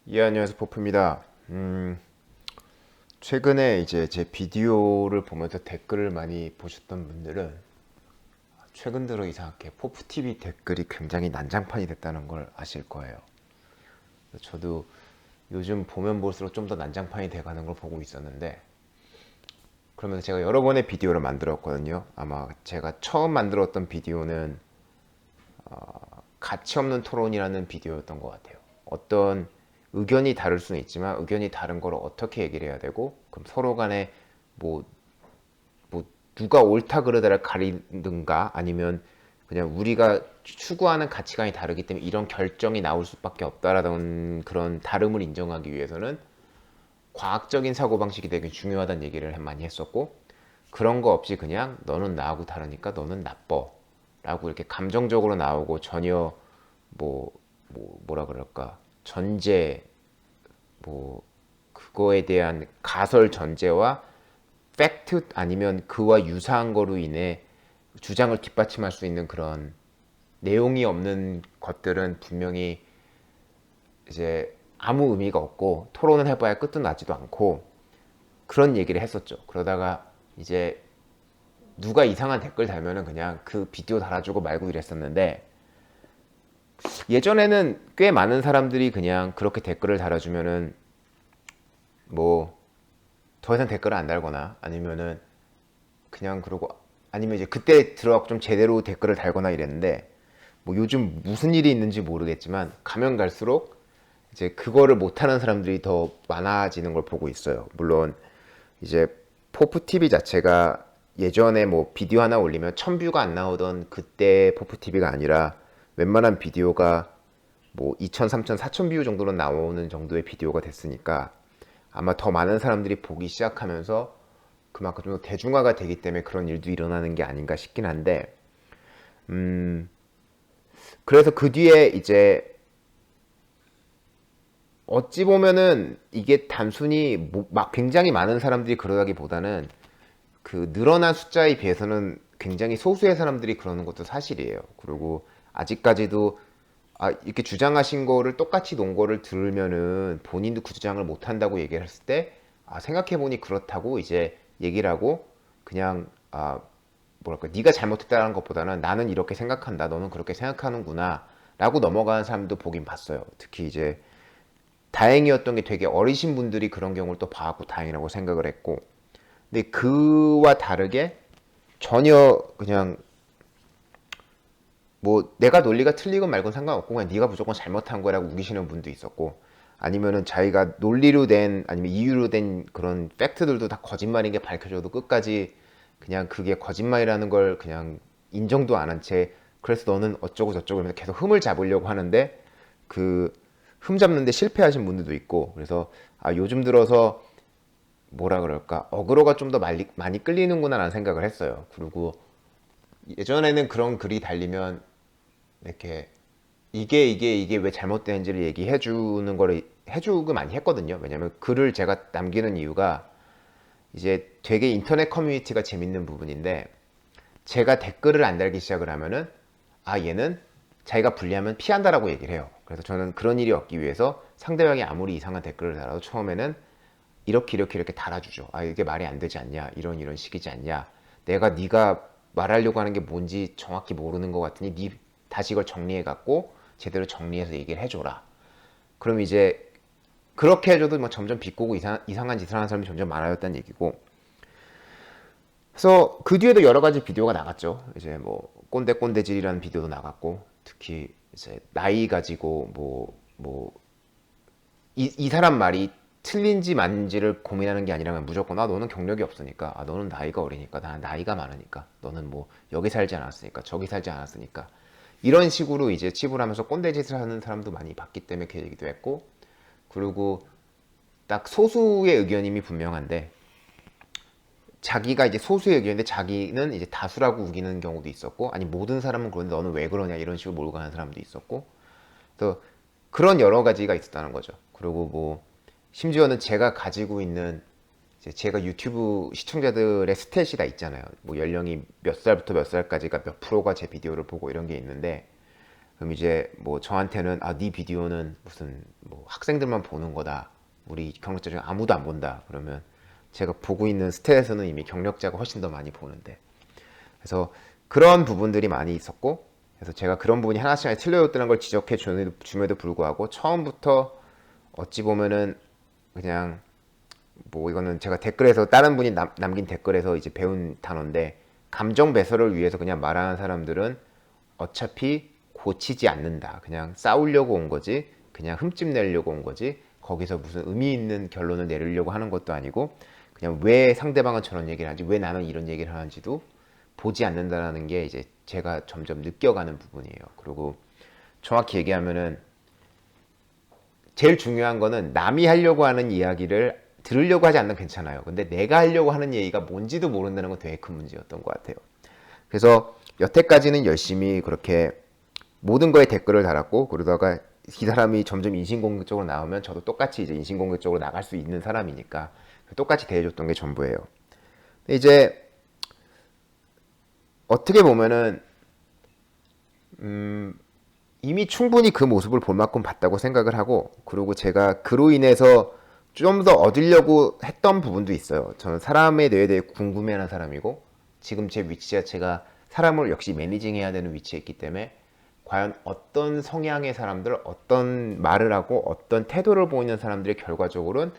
예, 안녕하세요. 포프입니다. 최근에 이제 제 비디오를 보면서 댓글을 많이 보셨던 분들은 최근 들어 이상하게 포프TV 댓글이 굉장히 난장판이 됐다는 걸 아실 거예요. 저도 요즘 보면 볼수록 좀 더 난장판이 돼가는 걸 보고 있었는데, 그러면서 제가 여러 번의 비디오를 만들었거든요. 아마 제가 처음 만들었던 비디오는 가치 없는 토론이라는 비디오였던 것 같아요. 어떤 의견이 다를 수는 있지만 의견이 다른 걸 어떻게 얘기를 해야 되고, 그럼 서로 간에 뭐, 뭐 누가 옳다 그르다를 가리든가, 아니면 그냥 우리가 추구하는 가치관이 다르기 때문에 이런 결정이 나올 수밖에 없다라는 그런 다름을 인정하기 위해서는 과학적인 사고방식이 되게 중요하다는 얘기를 많이 했었고, 그런 거 없이 그냥 너는 나하고 다르니까 너는 나빠 라고 이렇게 감정적으로 나오고, 전혀 뭐, 뭐라 그럴까, 전제, 뭐 그거에 대한 가설 전제와 팩트 아니면 그와 유사한 거로 인해 주장을 뒷받침할 수 있는 그런 내용이 없는 것들은 분명히 이제 아무 의미가 없고, 토론을 해봐야 끝도 나지도 않고, 그런 얘기를 했었죠. 그러다가 이제 누가 이상한 댓글 달면은 그냥 그 비디오 달아주고 말고 이랬었는데, 예전에는 꽤 많은 사람들이 그냥 그렇게 댓글을 달아주면은 뭐 더 이상 댓글을 안 달거나, 아니면은 그냥 그러고, 아니면 이제 그때 들어가고 좀 제대로 댓글을 달거나 이랬는데, 뭐 요즘 무슨 일이 있는지 모르겠지만 가면 갈수록 이제 그거를 못하는 사람들이 더 많아지는 걸 보고 있어요. 물론 이제 포프 TV 자체가 예전에 뭐 비디오 하나 올리면 1000뷰가 안 나오던 그때 포프 TV가 아니라 웬만한 비디오가 뭐 2000, 3000, 4000뷰 정도로 나오는 정도의 비디오가 됐으니까, 아마 더 많은 사람들이 보기 시작하면서 그만큼 좀 더 대중화가 되기 때문에 그런 일도 일어나는 게 아닌가 싶긴 한데, 그래서 그 뒤에 이제 어찌 보면은 이게 단순히 막 굉장히 많은 사람들이 그러다기보다는 그 늘어난 숫자에 비해서는 굉장히 소수의 사람들이 그러는 것도 사실이에요. 그리고 아직까지도 이렇게 주장하신 거를 똑같이 논 거를 들으면은 본인도 그 주장을 못 한다고 얘기를 했을 때, 생각해보니 그렇다고 이제 얘기를 하고, 그냥 뭐랄까, 네가 잘못했다는 것보다는 나는 이렇게 생각한다, 너는 그렇게 생각하는구나 라고 넘어가는 사람도 보긴 봤어요. 특히 이제 다행이었던 게 되게 어리신 분들이 그런 경우를 또 봐갖고 다행이라고 생각을 했고, 근데 그와 다르게 전혀 그냥 뭐 내가 논리가 틀리건 말건 상관없고 그냥 네가 무조건 잘못한 거라고 우기시는 분도 있었고, 아니면은 자기가 논리로 된 아니면 이유로 된 그런 팩트들도 다 거짓말인 게 밝혀져도 끝까지 그냥 그게 거짓말이라는 걸 그냥 인정도 안 한 채, 그래서 너는 어쩌고 저쩌고 하면서 계속 흠을 잡으려고 하는데, 그 흠 잡는데 실패하신 분들도 있고. 그래서 요즘 들어서 뭐라 그럴까, 어그로가 좀 더 많이 끌리는구나 라는 생각을 했어요. 그리고 예전에는 그런 글이 달리면 이렇게 이게 왜 잘못되는지를 얘기해 주는 거를 해주고 많이 했거든요. 왜냐면 글을 제가 남기는 이유가 이제 되게 인터넷 커뮤니티가 재밌는 부분인데, 제가 댓글을 안 달기 시작을 하면은 얘는 자기가 불리하면 피한다라고 얘기를 해요. 그래서 저는 그런 일이 없기 위해서 상대방이 아무리 이상한 댓글을 달아도 처음에는 이렇게 달아주죠. 이게 말이 안 되지 않냐, 이런 식이지 않냐, 네가 말하려고 하는 게 뭔지 정확히 모르는 것 같으니 네 다시 이걸 정리해 갖고 제대로 정리해서 얘기를 해줘라. 그럼 이제 그렇게 해줘도 뭐 점점 비꼬고 이상한 짓을 하는 사람이 점점 많아졌다는 얘기고. 그래서 그 뒤에도 여러 가지 비디오가 나갔죠. 이제 뭐 꼰대질이라는 비디오도 나갔고, 특히 이제 나이 가지고 이 사람 말이 틀린지 맞는지를 고민하는 게 아니라 무조건 너는 경력이 없으니까, 너는 나이가 어리니까, 나는 나이가 많으니까, 너는 뭐 여기 살지 않았으니까, 저기 살지 않았으니까, 이런 식으로 이제 치부하면서 꼰대짓을 하는 사람도 많이 봤기 때문에 그 얘기도 했고. 그리고 딱 소수의 의견임이 분명한데, 자기가 이제 소수의 의견인데 자기는 이제 다수라고 우기는 경우도 있었고, 아니 모든 사람은 그런데 너는 왜 그러냐 이런 식으로 몰고 가는 사람도 있었고. 그래서 그런 여러 가지가 있었다는 거죠. 그리고 뭐 심지어는 제가 가지고 있는, 제가 유튜브 시청자들의 스탯이 다 있잖아요. 뭐 연령이 몇 살부터 몇 살까지가 몇 프로가 제 비디오를 보고 이런 게 있는데, 그럼 이제 뭐 저한테는 네 비디오는 무슨 뭐 학생들만 보는 거다. 우리 경력자 중에 아무도 안 본다. 그러면 제가 보고 있는 스탯에서는 이미 경력자가 훨씬 더 많이 보는데. 그래서 그런 부분들이 많이 있었고, 그래서 제가 그런 부분이 하나씩 틀려졌다는 걸 지적해 줌에도 불구하고 처음부터 어찌 보면은 그냥 뭐 이거는 제가 댓글에서 다른 분이 남긴 댓글에서 이제 배운 단어인데, 감정 배설을 위해서 그냥 말하는 사람들은 어차피 고치지 않는다. 그냥 싸우려고 온 거지. 그냥 흠집 내려고 온 거지. 거기서 무슨 의미 있는 결론을 내리려고 하는 것도 아니고, 그냥 왜 상대방은 저런 얘기를 하지, 왜 나는 이런 얘기를 하는지도 보지 않는다라는 게 이제 제가 점점 느껴가는 부분이에요. 그리고 정확히 얘기하면은 제일 중요한 거는 남이 하려고 하는 이야기를 들으려고 하지 않는 괜찮아요. 근데 내가 하려고 하는 얘기가 뭔지도 모른다는 건 되게 큰 문제였던 것 같아요. 그래서 여태까지는 열심히 그렇게 모든 거에 댓글을 달았고, 그러다가 이 사람이 점점 인신공격적으로 나오면 저도 똑같이 이제 인신공격적으로 나갈 수 있는 사람이니까 똑같이 대해줬던 게 전부예요. 근데 이제 어떻게 보면은 이미 충분히 그 모습을 볼 만큼 봤다고 생각을 하고, 그리고 제가 그로 인해서 좀 더 얻으려고 했던 부분도 있어요. 저는 사람에 대해 궁금해하는 사람이고, 지금 제 위치 자체가 사람을 역시 매니징해야 되는 위치에 있기 때문에 과연 어떤 성향의 사람들, 어떤 말을 하고 어떤 태도를 보이는 사람들이 결과적으로는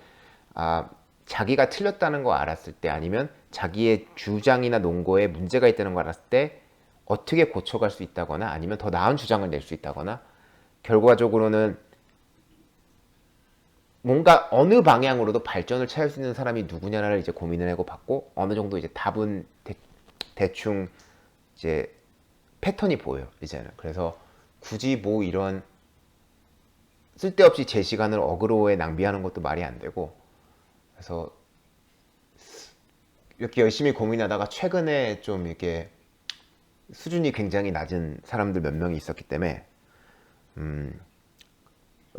자기가 틀렸다는 거 알았을 때, 아니면 자기의 주장이나 논거에 문제가 있다는 거 알았을 때 어떻게 고쳐갈 수 있다거나, 아니면 더 나은 주장을 낼 수 있다거나, 결과적으로는 뭔가 어느 방향으로도 발전을 찾을 수 있는 사람이 누구냐를 이제 고민을 하고 봤고, 어느 정도 이제 답은 대충 이제 패턴이 보여요, 이제는. 그래서 굳이 뭐 이런 쓸데없이 제 시간을 어그로에 낭비하는 것도 말이 안 되고, 그래서 이렇게 열심히 고민하다가 최근에 좀 이렇게 수준이 굉장히 낮은 사람들 몇 명이 있었기 때문에,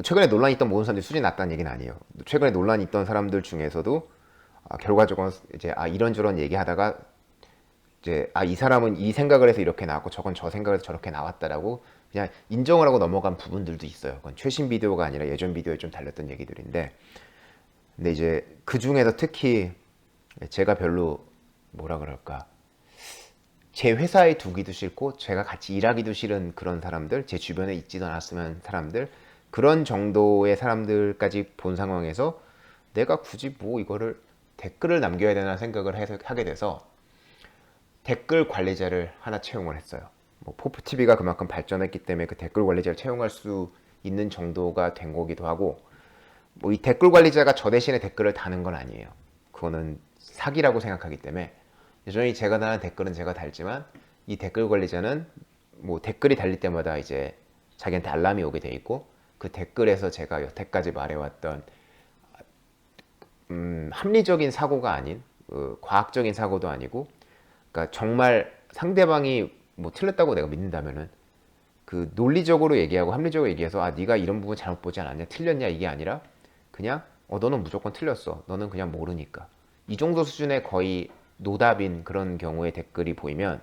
최근에 논란이 있던 모든 사람들이 수준이 낮다는 얘기는 아니에요. 최근에 논란이 있던 사람들 중에서도 결과적으로 이제 이런저런 얘기하다가 이제 이 사람은 이 생각을 해서 이렇게 나왔고 저건 저 생각을 해서 저렇게 나왔다라고 그냥 인정을 하고 넘어간 부분들도 있어요. 그건 최신 비디오가 아니라 예전 비디오에 좀 달렸던 얘기들인데, 근데 이제 그 중에서 특히 제가 별로 뭐라 그럴까, 제 회사에 두기도 싫고 제가 같이 일하기도 싫은 그런 사람들, 제 주변에 있지도 않았으면 사람들, 그런 정도의 사람들까지 본 상황에서 내가 굳이 뭐 이거를 댓글을 남겨야 되나 생각을 하게 돼서 댓글 관리자를 하나 채용을 했어요. 뭐 포프TV가 그만큼 발전했기 때문에 그 댓글 관리자를 채용할 수 있는 정도가 된 거기도 하고, 뭐 이 댓글 관리자가 저 대신에 댓글을 다는 건 아니에요. 그거는 사기라고 생각하기 때문에 여전히 제가 다는 댓글은 제가 달지만, 이 댓글 관리자는 뭐 댓글이 달릴 때마다 이제 자기한테 알람이 오게 돼 있고, 그 댓글에서 제가 여태까지 말해왔던 합리적인 사고가 아닌 과학적인 사고도 아니고, 그러니까 정말 상대방이 뭐 틀렸다고 내가 믿는다면은 그 논리적으로 얘기하고 합리적으로 얘기해서 네가 이런 부분 잘못 보지 않았냐, 틀렸냐, 이게 아니라 그냥 너는 무조건 틀렸어, 너는 그냥 모르니까, 이 정도 수준의 거의 노답인 그런 경우의 댓글이 보이면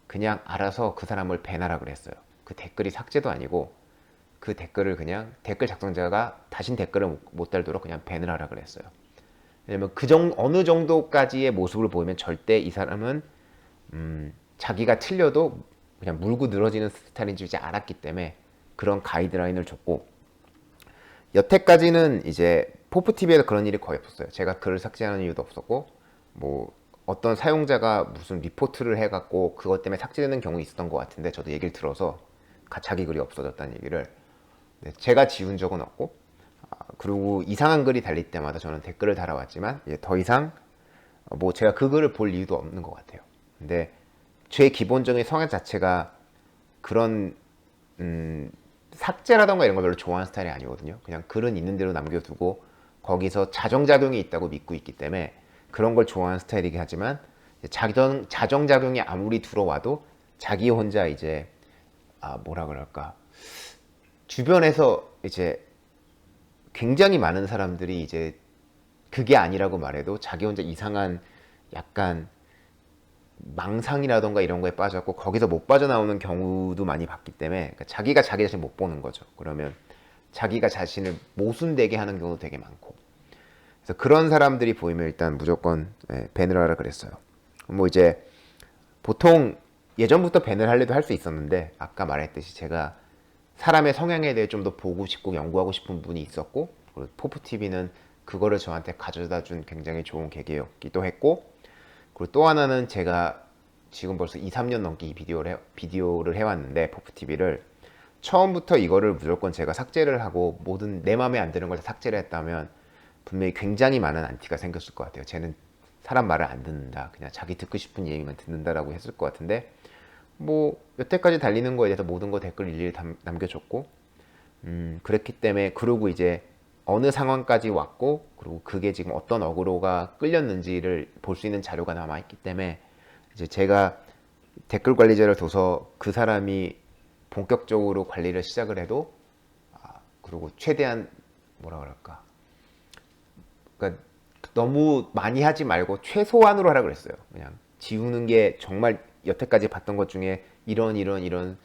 그냥 알아서 그 사람을 배나라 그랬어요. 그 댓글이 삭제도 아니고 그 댓글을 그냥 댓글 작성자가 다신 댓글을 못 달도록 그냥 밴을 하라 그랬어요. 왜냐면 어느 정도까지의 모습을 보이면 절대 이 사람은 자기가 틀려도 그냥 물고 늘어지는 스타일인지 이제 알았기 때문에 그런 가이드라인을 줬고, 여태까지는 이제 포프TV에서 그런 일이 거의 없었어요. 제가 글을 삭제하는 이유도 없었고, 뭐 어떤 사용자가 무슨 리포트를 해갖고 그것 때문에 삭제되는 경우 있었던 것 같은데, 저도 얘기를 들어서 자기 글이 없어졌다는 얘기를, 제가 지운 적은 없고, 그리고 이상한 글이 달릴 때마다 저는 댓글을 달아왔지만 이제 더 이상 뭐 제가 그 글을 볼 이유도 없는 것 같아요. 근데 제 기본적인 성향 자체가 그런 삭제라던가 이런 걸 별로 좋아하는 스타일이 아니거든요. 그냥 글은 있는 대로 남겨두고 거기서 자정작용이 있다고 믿고 있기 때문에 그런 걸 좋아하는 스타일이긴 하지만, 자정작용이 아무리 들어와도 자기 혼자 이제 뭐라 그럴까, 주변에서 이제 굉장히 많은 사람들이 이제 그게 아니라고 말해도 자기 혼자 이상한 약간 망상이라던가 이런 거에 빠졌고 거기서 못 빠져나오는 경우도 많이 봤기 때문에 그러니까 자기가 자기 자신 못 보는 거죠. 그러면 자기가 자신을 모순되게 하는 경우도 되게 많고 그래서 그런 사람들이 보이면 일단 무조건 밴을 하라 그랬어요. 뭐 이제 보통 예전부터 밴을 하려도 할 수 있었는데 아까 말했듯이 제가 사람의 성향에 대해 좀 더 보고 싶고 연구하고 싶은 분이 있었고 그리고 포프TV는 그거를 저한테 가져다 준 굉장히 좋은 계기였기도 했고 그리고 또 하나는 제가 지금 벌써 2, 3년 넘게 이 비디오를 해왔는데 포프TV를 처음부터 이거를 무조건 제가 삭제를 하고 모든 내 마음에 안 드는 걸 다 삭제를 했다면 분명히 굉장히 많은 안티가 생겼을 것 같아요. 쟤는 사람 말을 안 듣는다. 그냥 자기 듣고 싶은 얘기만 듣는다라고 했을 것 같은데 뭐 여태까지 달리는 거에 대해서 모든 거 댓글 일일이 남겨줬고 그랬기 때문에 그러고 이제 어느 상황까지 왔고 그리고 그게 지금 어떤 어그로가 끌렸는지를 볼 수 있는 자료가 남아있기 때문에 이제 제가 댓글 관리자를 둬서 그 사람이 본격적으로 관리를 시작을 해도 그리고 최대한 뭐라 그럴까 그러니까 너무 많이 하지 말고 최소한으로 하라 그랬어요. 그냥 지우는 게 정말 여태까지 봤던 것 중에 이런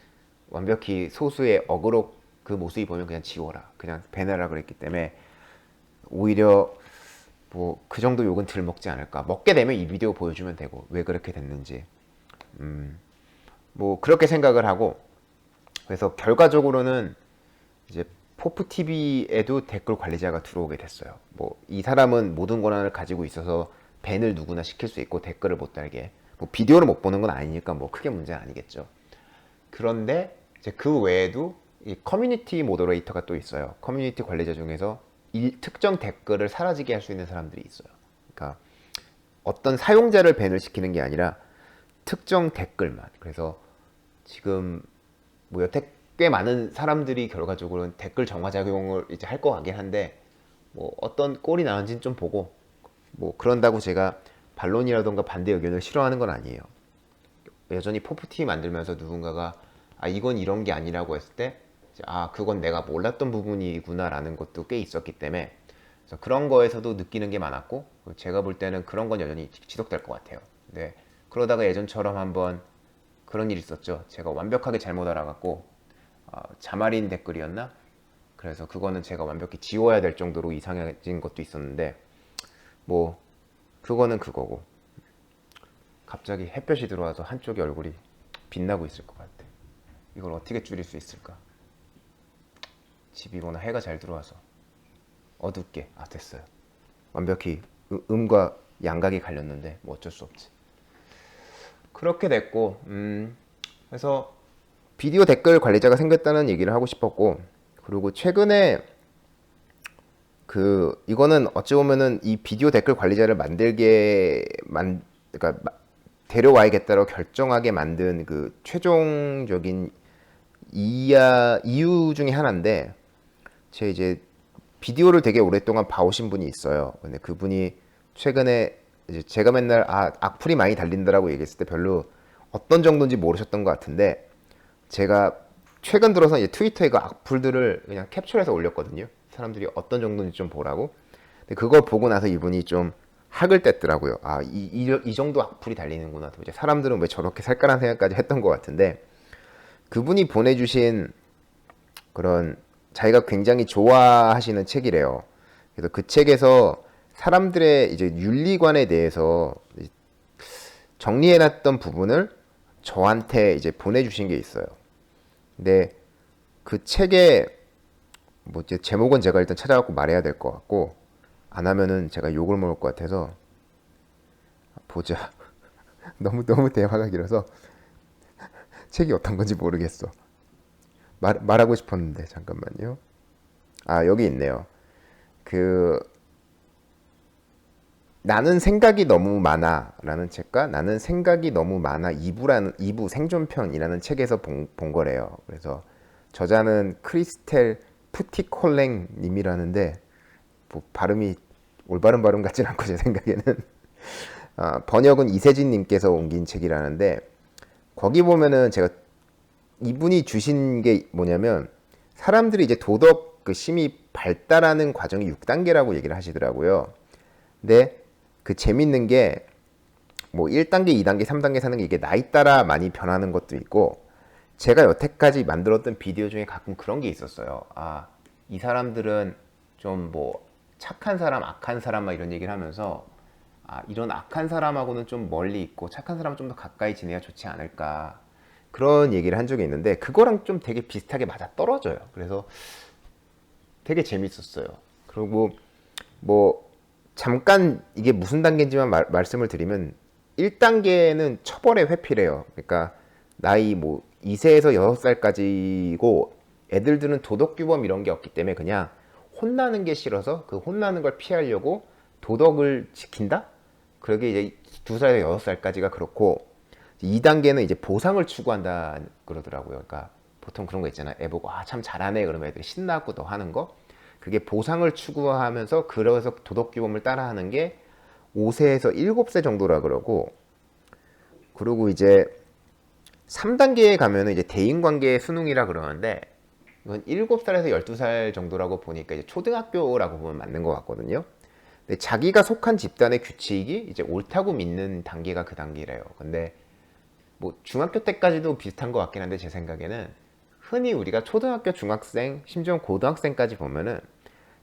완벽히 소수의 어그로 그 모습이 보면 그냥 지워라. 그냥 배내라 그랬기 때문에 오히려 뭐 그 정도 욕은 덜 먹지 않을까. 먹게 되면 이 비디오 보여주면 되고 왜 그렇게 됐는지 뭐 그렇게 생각을 하고 그래서 결과적으로는 이제 포프TV에도 댓글 관리자가 들어오게 됐어요. 뭐 이 사람은 모든 권한을 가지고 있어서 밴을 누구나 시킬 수 있고 댓글을 못 달게 뭐 비디오를 못 보는 건 아니니까 뭐 크게 문제는 아니겠죠. 그런데 이제 그 외에도 이 커뮤니티 모더레이터가 또 있어요. 커뮤니티 관리자 중에서 특정 댓글을 사라지게 할 수 있는 사람들이 있어요. 그러니까 어떤 사용자를 밴을 시키는 게 아니라 특정 댓글만. 그래서 지금 뭐 여태 꽤 많은 사람들이 결과적으로는 댓글 정화작용을 이제 할 것 같긴 한데 뭐 어떤 꼴이 나는지는 좀 보고 뭐 그런다고 제가 반론이라던가 반대 의견을 싫어하는 건 아니에요. 여전히 포프티 만들면서 누군가가 이건 이런 게 아니라고 했을 때 그건 내가 몰랐던 부분이구나라는 것도 꽤 있었기 때문에 그래서 그런 거에서도 느끼는 게 많았고 제가 볼 때는 그런 건 여전히 지속될 것 같아요. 근데 그러다가 예전처럼 한번 그런 일이 있었죠. 제가 완벽하게 잘못 알아갖고 자말인 댓글이었나? 그래서 그거는 제가 완벽히 지워야 될 정도로 이상해진 것도 있었는데 뭐 그거는 그거고 갑자기 햇볕이 들어와서 한쪽의 얼굴이 빛나고 있을 것 같아. 이걸 어떻게 줄일 수 있을까? 집이거나 해가 잘 들어와서 어둡게 됐어요. 완벽히 음과 양각이 갈렸는데 뭐 어쩔 수 없지. 그렇게 됐고 그래서 비디오 댓글 관리자가 생겼다는 얘기를 하고 싶었고 그리고 최근에 이거는 어찌 보면은 이 비디오 댓글 관리자를 그러니까 데려와야겠다고 결정하게 만든 그 최종적인 이유 중에 하나인데 제 이제 비디오를 되게 오랫동안 봐오신 분이 있어요. 근데 그분이 최근에 이제 제가 맨날 악플이 많이 달린다라고 얘기했을 때 별로 어떤 정도인지 모르셨던 것 같은데 제가 최근 들어서 이제 트위터에 그 악플들을 그냥 캡처해서 올렸거든요. 사람들이 어떤 정도인지 좀 보라고. 근데 그걸 보고 나서 이분이 좀 학을 뗐더라고요. 이 정도 악플이 달리는구나. 도대체 사람들은 왜 저렇게 살까라는 생각까지 했던 것 같은데 그분이 보내주신 그런 자기가 굉장히 좋아하시는 책이래요. 그래서 그 책에서 사람들의 이제 윤리관에 대해서 정리해놨던 부분을 저한테 이제 보내주신 게 있어요. 근데 그 책에 뭐 이제 제목은 제가 일단 찾아갖고 말해야 될 것 같고 안 하면은 제가 욕을 먹을 것 같아서 보자. 너무 대화가 길어서 책이 어떤 건지 모르겠어. 말하고 싶었는데 잠깐만요. 여기 있네요. 나는 생각이 너무 많아 라는 책과 나는 생각이 너무 많아 2부 생존편이라는 책에서 본 거래요. 그래서 저자는 크리스텔 푸티콜랭 님이라는데 뭐 발음이 올바른 발음 같진 않고 제 생각에는 번역은 이세진 님께서 옮긴 책이라는데 거기 보면은 제가 이분이 주신 게 뭐냐면 사람들이 이제 도덕 심이 발달하는 과정이 6단계라고 얘기를 하시더라고요. 근데 그 재밌는 게 뭐 1단계, 2단계, 3단계 사는 게 이게 나이 따라 많이 변하는 것도 있고, 제가 여태까지 만들었던 비디오 중에 가끔 그런 게 있었어요. 아, 이 사람들은 좀 뭐 착한 사람, 악한 사람 막 이런 얘기를 하면서, 아, 이런 악한 사람하고는 좀 멀리 있고 착한 사람은 좀 더 가까이 지내야 좋지 않을까. 그런 얘기를 한 적이 있는데 그거랑 좀 되게 비슷하게 맞아 떨어져요. 그래서 되게 재밌었어요. 그리고 뭐 잠깐 이게 무슨 단계인지만 말씀을 드리면 1단계는 처벌의 회피래요. 그러니까 나이 뭐 2세에서 6살까지고 애들들은 도덕규범 이런 게 없기 때문에 그냥 혼나는 게 싫어서 그 혼나는 걸 피하려고 도덕을 지킨다? 그러게 이제 2살에서 6살까지가 그렇고 2단계는 이제 보상을 추구한다 그러더라고요. 그러니까 보통 그런 거 있잖아. 애 보고 아 참 잘하네 그러면 애들이 신나고 더 하는 거. 그게 보상을 추구하면서 그래서 도덕규범을 따라하는 게 5세에서 7세 정도라 그러고 그리고 이제 3단계에 가면은 이제 대인관계 수능이라 그러는데 이건 7살에서 12살 정도라고 보니까 이제 초등학교라고 보면 맞는 것 같거든요. 근데 자기가 속한 집단의 규칙이 이제 옳다고 믿는 단계가 그 단계래요. 근데 뭐 중학교 때까지도 비슷한 것 같긴 한데 제 생각에는 흔히 우리가 초등학교, 중학생, 심지어 고등학생까지 보면은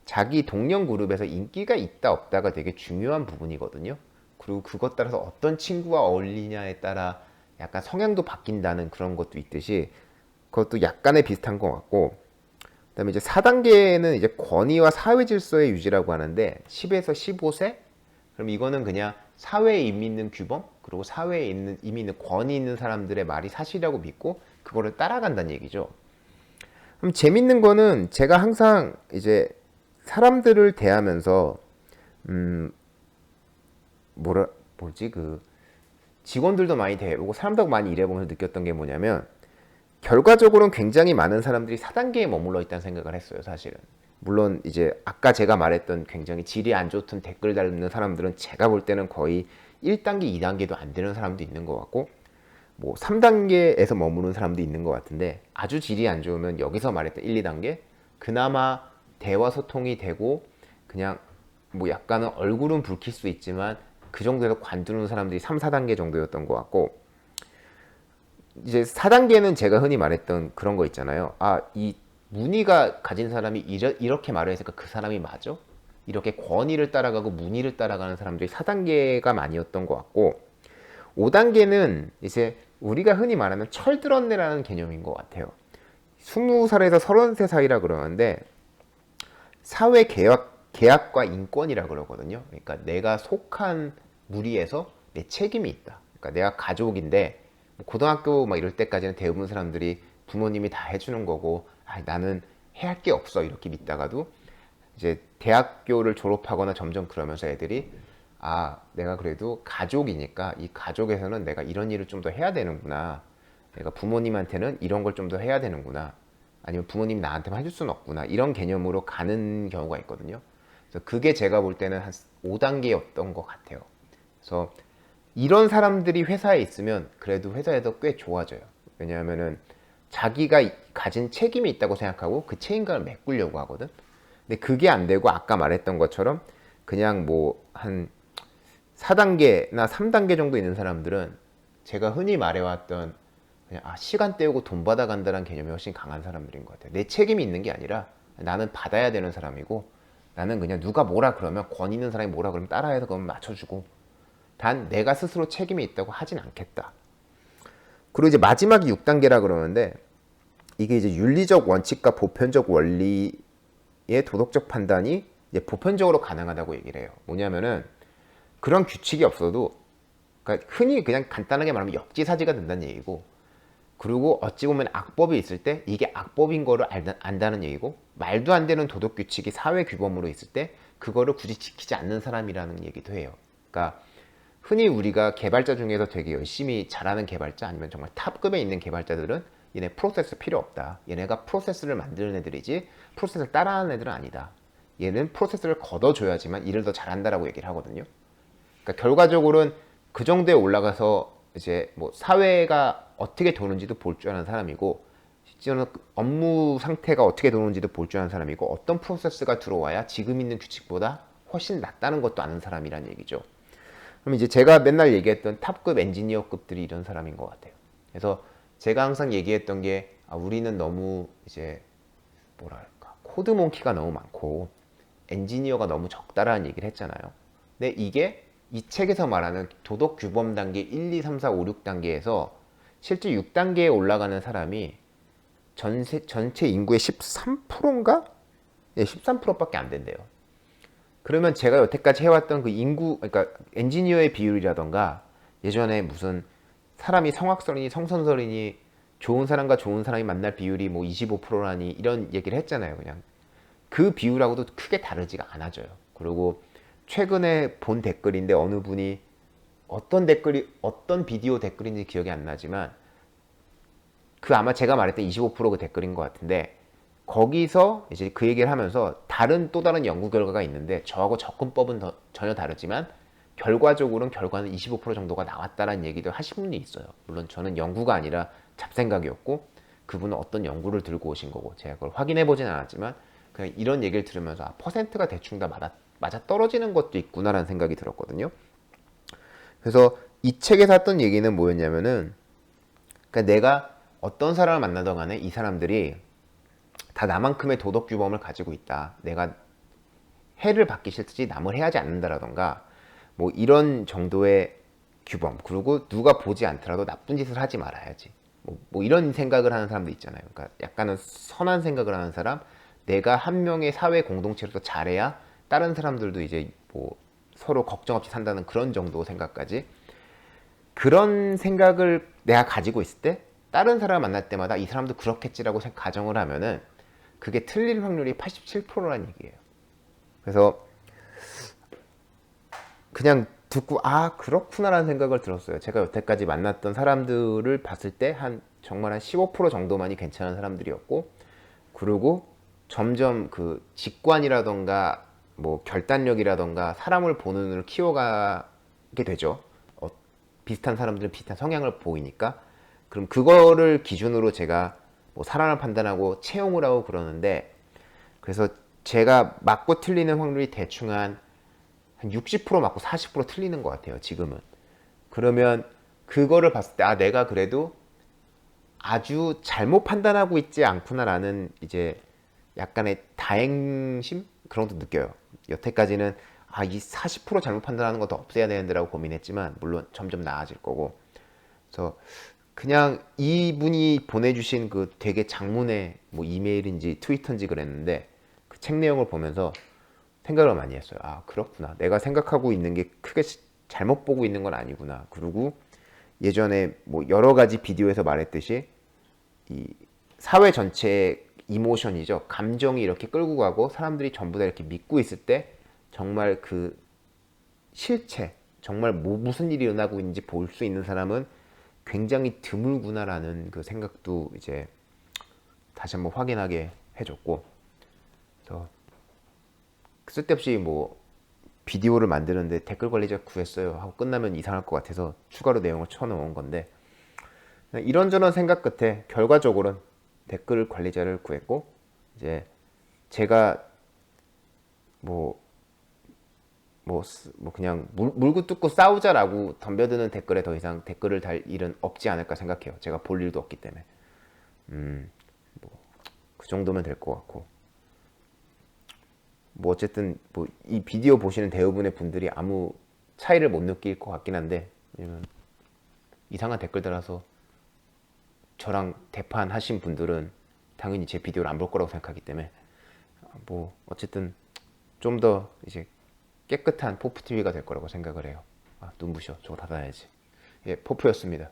자기 동년 그룹에서 인기가 있다 없다가 되게 중요한 부분이거든요. 그리고 그것 따라서 어떤 친구와 어울리냐에 따라 약간 성향도 바뀐다는 그런 것도 있듯이 그것도 약간의 비슷한 것 같고 그다음에 이제 4단계는 이제 권위와 사회 질서의 유지라고 하는데 10에서 15세? 그럼 이거는 그냥 사회에 이미 있는 규범 그리고 사회에 있는 이미 있는 권위 있는 사람들의 말이 사실이라고 믿고 그거를 따라간다는 얘기죠. 그럼 재밌는 거는 제가 항상 이제 사람들을 대하면서 음 뭐라 뭐지 그 직원들도 많이 대해보고 사람들하고 많이 일해보면서 느꼈던 게 뭐냐면 결과적으로는 굉장히 많은 사람들이 4단계에 머물러 있다는 생각을 했어요, 사실은. 물론 이제 아까 제가 말했던 굉장히 질이 안 좋던 댓글 달는 사람들은 제가 볼 때는 거의 1단계, 2단계도 안 되는 사람도 있는 것 같고 뭐 3단계에서 머무는 사람도 있는 것 같은데 아주 질이 안 좋으면 여기서 말했던 1, 2단계 그나마 대화 소통이 되고 그냥 뭐 약간은 얼굴은 붉힐 수 있지만 그 정도에서 관두는 사람들이 3, 4단계 정도였던 것 같고 이제 4단계는 제가 흔히 말했던 그런 거 있잖아요. 아, 이 문의가 가진 사람이 이렇게 말을 했으니까 그 사람이 맞아? 이렇게 권위를 따라가고 문의를 따라가는 사람들이 4단계가 많이었던 것 같고 5단계는 이제 우리가 흔히 말하는 철들었네라는 개념인 것 같아요. 20살에서 33 사이라 그러는데 사회 계약과 인권이라 그러거든요. 그러니까 내가 속한 무리에서 내 책임이 있다. 그러니까 내가 가족인데 뭐 고등학교 막 이럴 때까지는 대부분 사람들이 부모님이 다 해주는 거고 아, 나는 해야 할 게 없어 이렇게 믿다가도 이제 대학교를 졸업하거나 점점 그러면서 애들이 아 내가 그래도 가족이니까 이 가족에서는 내가 이런 일을 좀 더 해야 되는구나 내가 부모님한테는 이런 걸 좀 더 해야 되는구나 아니면 부모님 나한테만 해줄 수는 없구나 이런 개념으로 가는 경우가 있거든요. 그래서 그게 제가 볼 때는 한 5단계였던 것 같아요. 그래서 이런 사람들이 회사에 있으면 그래도 회사에서 꽤 좋아져요. 왜냐하면은 자기가 가진 책임이 있다고 생각하고 그 책임감을 메꾸려고 하거든. 근데 그게 안 되고 아까 말했던 것처럼 그냥 뭐 한 4단계나 3단계 정도 있는 사람들은 제가 흔히 말해왔던 그냥 아, 시간 때우고 돈 받아간다는 개념이 훨씬 강한 사람들인 것 같아요. 내 책임이 있는 게 아니라 나는 받아야 되는 사람이고 나는 그냥 누가 뭐라 그러면 권 있는 사람이 뭐라 그러면 따라해서 그러면 맞춰주고 단 내가 스스로 책임이 있다고 하진 않겠다. 그리고 이제 마지막이 6단계라 그러는데 이게 이제 윤리적 원칙과 보편적 원리의 도덕적 판단이 이제 보편적으로 가능하다고 얘기를 해요. 뭐냐면은 그런 규칙이 없어도 그러니까 흔히 그냥 간단하게 말하면 역지사지가 된다는 얘기고 그리고 어찌 보면 악법이 있을 때 이게 악법인 거를 안다는 얘기고 말도 안 되는 도덕 규칙이 사회 규범으로 있을 때 그거를 굳이 지키지 않는 사람이라는 얘기도 해요. 그러니까 흔히 우리가 개발자 중에서 되게 열심히 잘하는 개발자 아니면 정말 탑급에 있는 개발자들은 얘네 프로세스 필요 없다. 얘네가 프로세스를 만드는 애들이지 프로세스를 따라하는 애들은 아니다. 얘는 프로세스를 걷어줘야지만 일을 더 잘한다라고 얘기를 하거든요. 그러니까 결과적으로는 그 정도에 올라가서 이제 뭐 사회가 어떻게 도는지도 볼 줄 아는 사람이고 실제로는 업무 상태가 어떻게 도는지도 볼 줄 아는 사람이고 어떤 프로세스가 들어와야 지금 있는 규칙보다 훨씬 낫다는 것도 아는 사람이란 얘기죠. 그럼 이제 제가 맨날 얘기했던 탑급 엔지니어급들이 이런 사람인 것 같아요. 그래서 제가 항상 얘기했던 게 우리는 너무 이제 뭐랄까 코드 몽키가 너무 많고 엔지니어가 너무 적다라는 얘기를 했잖아요. 근데 이게 이 책에서 말하는 도덕 규범 단계 1, 2, 3, 4, 5, 6단계에서 실제 6단계에 올라가는 사람이 전체 인구의 13%인가? 네, 13%밖에 안 된대요. 그러면 제가 여태까지 해왔던 그 인구, 그러니까 엔지니어의 비율이라던가 예전에 무슨 사람이 성악설이니 성선설이니 좋은 사람과 좋은 사람이 만날 비율이 뭐 25%라니 이런 얘기를 했잖아요. 그냥 그 비율하고도 크게 다르지가 않아져요. 그리고 최근에 본 댓글인데 어느 분이 어떤 비디오 댓글인지 기억이 안 나지만 그 아마 제가 말했던 25%그 댓글인 것 같은데 거기서 이제 그 얘기를 하면서 또 다른 연구 결과가 있는데 저하고 접근법은 전혀 다르지만 결과는 25% 정도가 나왔다는 얘기도 하신 분이 있어요. 물론 저는 연구가 아니라 잡생각이었고 그분은 어떤 연구를 들고 오신 거고 제가 그걸 확인해 보진 않았지만 그냥 이런 얘기를 들으면서 퍼센트가 대충 다 맞아 떨어지는 것도 있구나라는 생각이 들었거든요. 그래서 이 책에서 했던 얘기는 뭐였냐면은 그러니까 내가 어떤 사람을 만나던 간에 이 사람들이 다 나만큼의 도덕 규범을 가지고 있다. 내가 해를 받기 싫지 남을 해하지 않는다라던가 뭐 이런 정도의 규범. 그리고 누가 보지 않더라도 나쁜 짓을 하지 말아야지. 뭐 이런 생각을 하는 사람도 있잖아요. 그러니까 약간은 선한 생각을 하는 사람. 내가 한 명의 사회 공동체로서 잘해야 다른 사람들도 이제 뭐 서로 걱정 없이 산다는 그런 정도 생각까지. 그런 생각을 내가 가지고 있을 때 다른 사람을 만날 때마다 이 사람도 그렇겠지라고 가정을 하면은 그게 틀릴 확률이 87%라는 얘기예요. 그래서 그냥 듣고 그렇구나라는 생각을 들었어요. 제가 여태까지 만났던 사람들을 봤을 때 정말 한 15% 정도만이 괜찮은 사람들이었고 그리고 점점 그 직관이라던가 뭐 결단력이라던가 사람을 보는 눈을 키워가게 되죠. 비슷한 사람들은 비슷한 성향을 보이니까 그럼 그거를 기준으로 제가 뭐 사람을 판단하고 채용을 하고 그러는데 그래서 제가 맞고 틀리는 확률이 대충 한 60% 맞고 40% 틀리는 것 같아요 지금은. 그러면 그거를 봤을 때 내가 그래도 아주 잘못 판단하고 있지 않구나라는 이제 약간의 다행심 그런 것도 느껴요. 여태까지는 이 40% 잘못 판단하는 거 더 없애야 되는데라고 고민했지만 물론 점점 나아질 거고. 그래서 그냥 이분이 보내주신 그 되게 장문의 뭐 이메일인지 트위터인지 그랬는데 그 책 내용을 보면서 생각을 많이 했어요. 그렇구나. 내가 생각하고 있는 게 크게 잘못 보고 있는 건 아니구나. 그리고 예전에 뭐 여러 가지 비디오에서 말했듯이 이 사회 전체의 이모션이죠. 감정이 이렇게 끌고 가고 사람들이 전부 다 이렇게 믿고 있을 때 정말 그 실체, 정말 무슨 일이 일어나고 있는지 볼 수 있는 사람은 굉장히 드물구나라는 그 생각도 이제 다시 한번 확인하게 해줬고, 그래서 쓸데없이 뭐 비디오를 만드는데 댓글 관리자 구했어요 하고 끝나면 이상할 것 같아서 추가로 내용을 쳐넣은 건데 이런저런 생각 끝에 결과적으로는 댓글 관리자를 구했고 이제 제가 뭐 그냥 물고 뜯고 싸우자라고 덤벼드는 댓글에 더 이상 댓글을 달 일은 없지 않을까 생각해요. 제가 볼 일도 없기 때문에 그 정도면 될 것 같고 뭐 어쨌든 뭐 이 비디오 보시는 대부분의 분들이 아무 차이를 못 느낄 것 같긴 한데 왜냐면 이상한 댓글 달아서 저랑 대판하신 분들은 당연히 제 비디오를 안 볼 거라고 생각하기 때문에 뭐 어쨌든 좀 더 이제 깨끗한 포프TV가 될 거라고 생각을 해요. 눈부셔. 저거 닫아야지. 예, 포프였습니다.